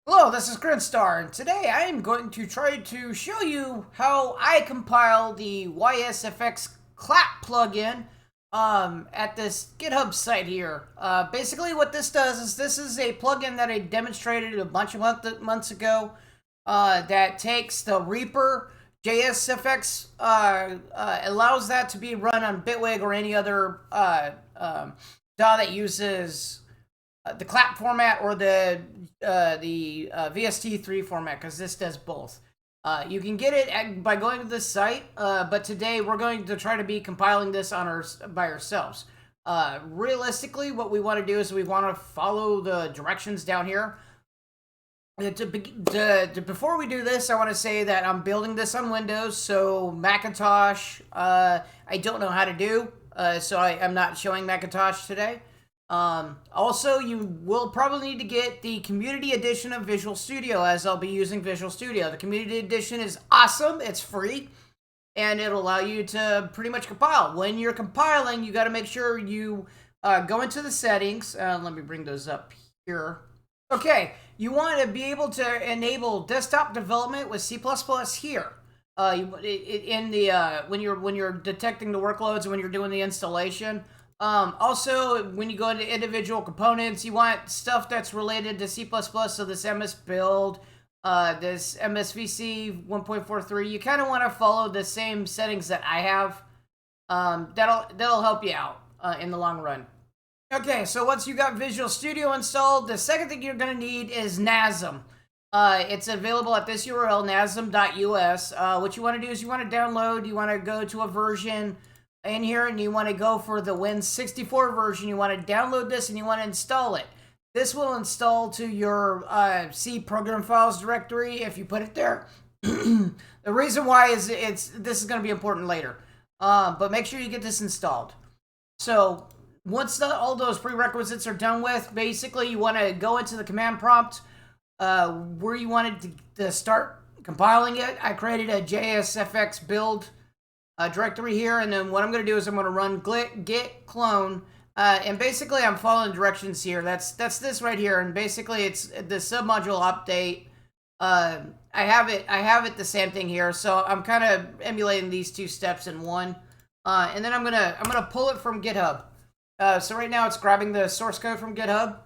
Hello, this is Grinstar, and today I am going to try to show you how I compile the ysFX clap plugin at this GitHub site here. Basically what this does is this is a plugin that I demonstrated a bunch of months ago that takes the Reaper ysFX, allows that to be run on Bitwig or any other DAW that uses the clap format or the VST3 format, because this does both. You can get it by going to this site, but today we're going to try to be compiling this by ourselves. Realistically, what we want to do is we want to follow the directions down here. Before we do this, I want to say that I'm building this on Windows, so Macintosh, I don't know how to do, so I'm not showing Macintosh today. Also, you will probably need to get the community edition of Visual Studio, as I'll be using Visual Studio. The community edition is awesome. It's free, and it'll allow you to pretty much compile. When you're compiling, you got to make sure you go into the settings. Let me bring those up here. Okay, you want to be able to enable desktop development with C++ here. In the when you're detecting the workloads and when you're doing the installation. Also, when you go into individual components, you want stuff that's related to C++, so this MS build, this MSVC 1.43, you kind of want to follow the same settings that I have. That'll help you out in the long run. Okay, so once you got Visual Studio installed, the second thing you're going to need is NASM. It's available at this URL, nasm.us. What you want to do is you want to download, you want to go to a version in here, and you want to go for the Win64 version. You want to download this and you want to install it. This will install to your C program files directory if you put it there. The reason why is this is going to be important later, but make sure you get this installed. So once all those prerequisites are done with, basically you want to go into the command prompt where you wanted to start compiling it. I created a ysFX build directory here, and then what I'm going to do is I'm going to run git clone, and basically I'm following directions here. That's this right here, and basically it's the submodule update. I have it the same thing here, so I'm kind of emulating these two steps in one, and then I'm gonna pull it from GitHub. So right now it's grabbing the source code from GitHub.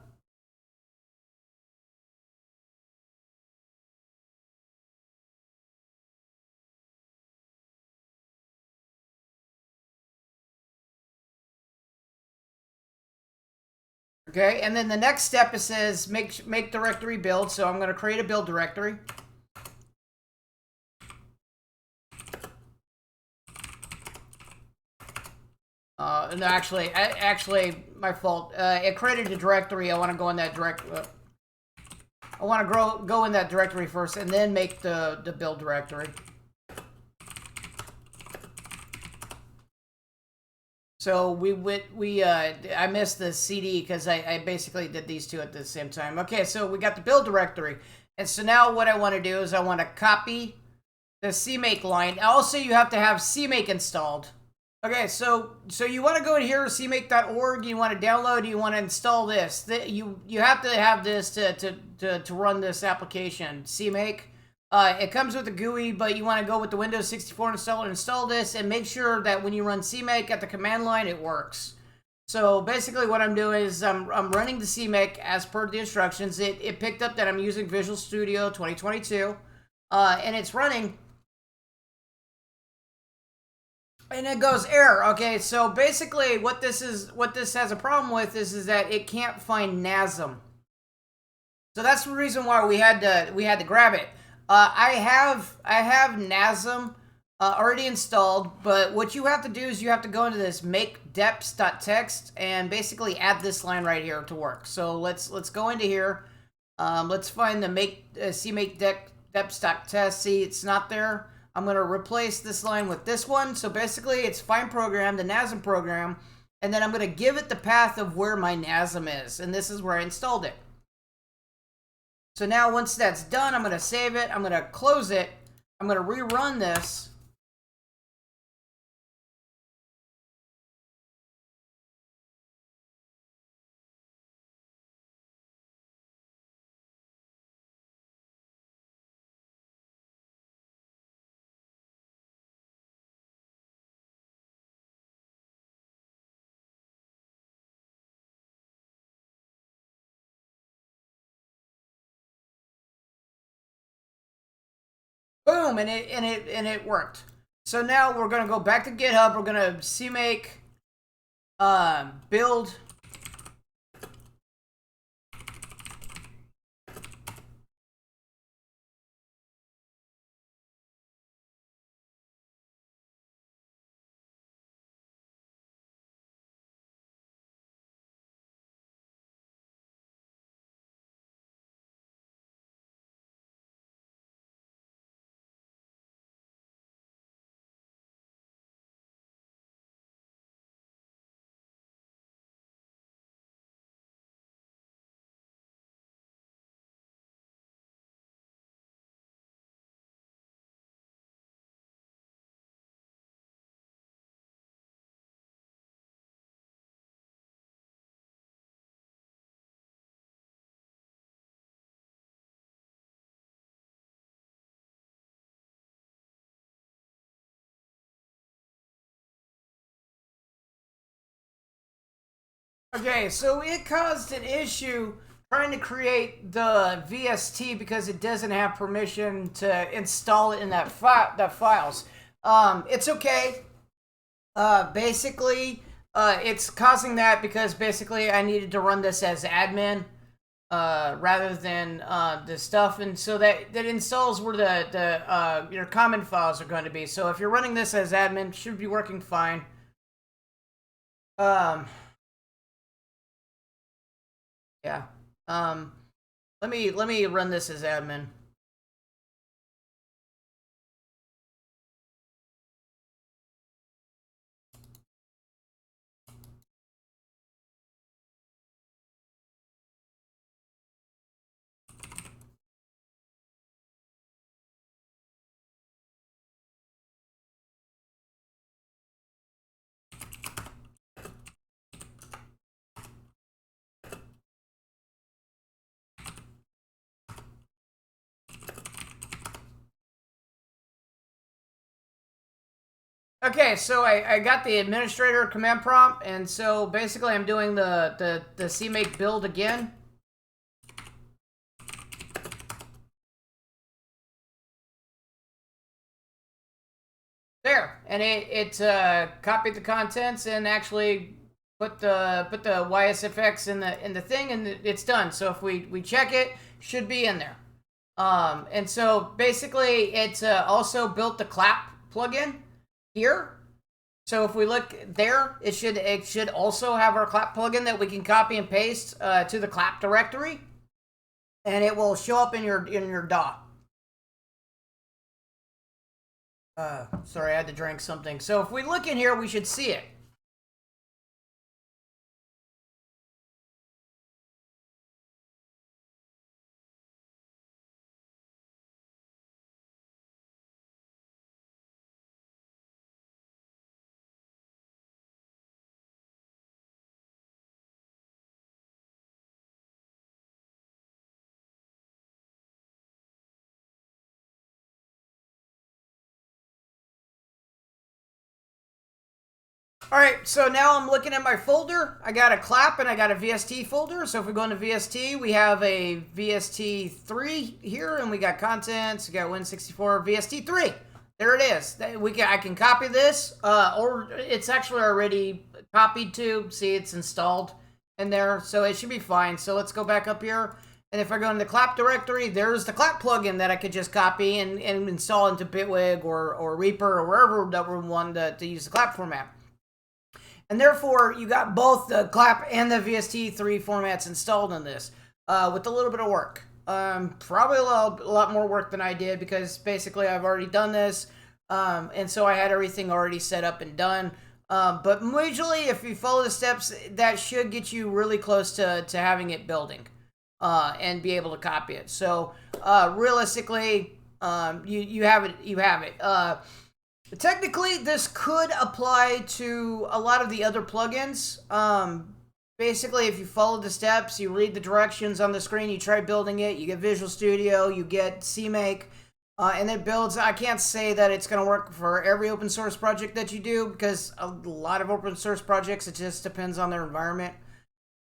Okay, and then the next step, it says make directory build, so I'm going to create a build directory. No, actually, my fault. It created a directory. I want to go in that I want to go in that directory first, and then make the build directory. So I missed the CD because I basically did these two at the same time. Okay, so we got the build directory. And so now what I want to do is I want to copy the CMake line. Also, you have to have CMake installed. Okay, so you want to go in here, cmake.org, you want to download, you want to install this. You have to have this to run this application, CMake. It comes with the GUI, but you want to go with the Windows 64 installer, install this, and make sure that when you run CMake at the command line, it works. So basically what I'm doing is I'm running the CMake as per the instructions. It picked up that I'm using Visual Studio 2022, and it's running. And it goes error. Okay, so basically what this has a problem with is that it can't find NASM. So that's the reason why we had to grab it. I have NASM already installed, but what you have to do is you have to go into this make deps.txt and basically add this line right here to work. So let's go into here. Let's find the cmake deps.txt. See, it's not there. I'm going to replace this line with this one. So basically, it's find program, the NASM program, and then I'm going to give it the path of where my NASM is, and this is where I installed it. So now once that's done, I'm going to save it. I'm going to close it. I'm going to rerun this. Boom, and it worked. So now we're gonna go back to GitHub. We're gonna cmake build. Okay, so it caused an issue trying to create the VST because it doesn't have permission to install it in that files. It's okay. Basically, it's causing that because basically I needed to run this as admin rather than the stuff, and so that installs where the your common files are going to be. So if you're running this as admin, it should be working fine. Yeah. Let me run this as admin. Okay, so I got the administrator command prompt, and so basically I'm doing the cmake build again. There, and it copied the contents and actually put the ysFX in the thing, and it's done. So if we check it, should be in there. And so basically it's also built the clap plugin here. So if we look there, it should also have our clap plugin that we can copy and paste to the clap directory, and it will show up in your DAW. Sorry, I had to drink something. So if we look in here, we should see it. All right, so now I'm looking at my folder. I got a clap and I got a VST folder. So if we go into VST, we have a VST3 here, and we got contents. We got Win64 VST3. There it is. I can copy this, or it's actually already copied to. See, it's installed in there, so it should be fine. So let's go back up here. And if I go into the clap directory, there's the clap plugin that I could just copy and install into Bitwig or Reaper or wherever that we want to use the clap format. And therefore, you got both the clap and the VST3 formats installed in this with a little bit of work. Probably a lot more work than I did because basically I've already done this. And so I had everything already set up and done. But usually, if you follow the steps, that should get you really close to having it building and be able to copy it. So realistically, you have it. You have it. Technically, this could apply to a lot of the other plugins. Basically, if you follow the steps, you read the directions on the screen, you try building it, you get Visual Studio, you get cmake, and it builds. I can't say that it's going to work for every open source project that you do, because a lot of open source projects, it just depends on their environment.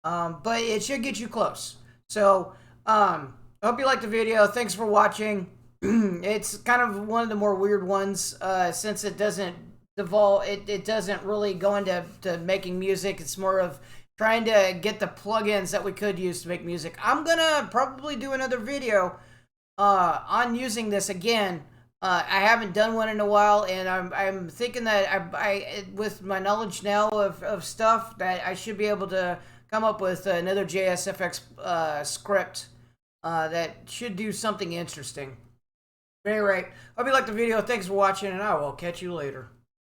But it should get you close. So, I hope you liked the video. Thanks for watching. It's kind of one of the more weird ones since it doesn't devolve. It doesn't really go into making music. It's more of trying to get the plugins that we could use to make music. I'm gonna probably do another video on using this again. I haven't done one in a while, and I'm thinking that with my knowledge now of stuff, that I should be able to come up with another ysFX script that should do something interesting. Anyway, hope you liked the video. Thanks for watching, and I will catch you later.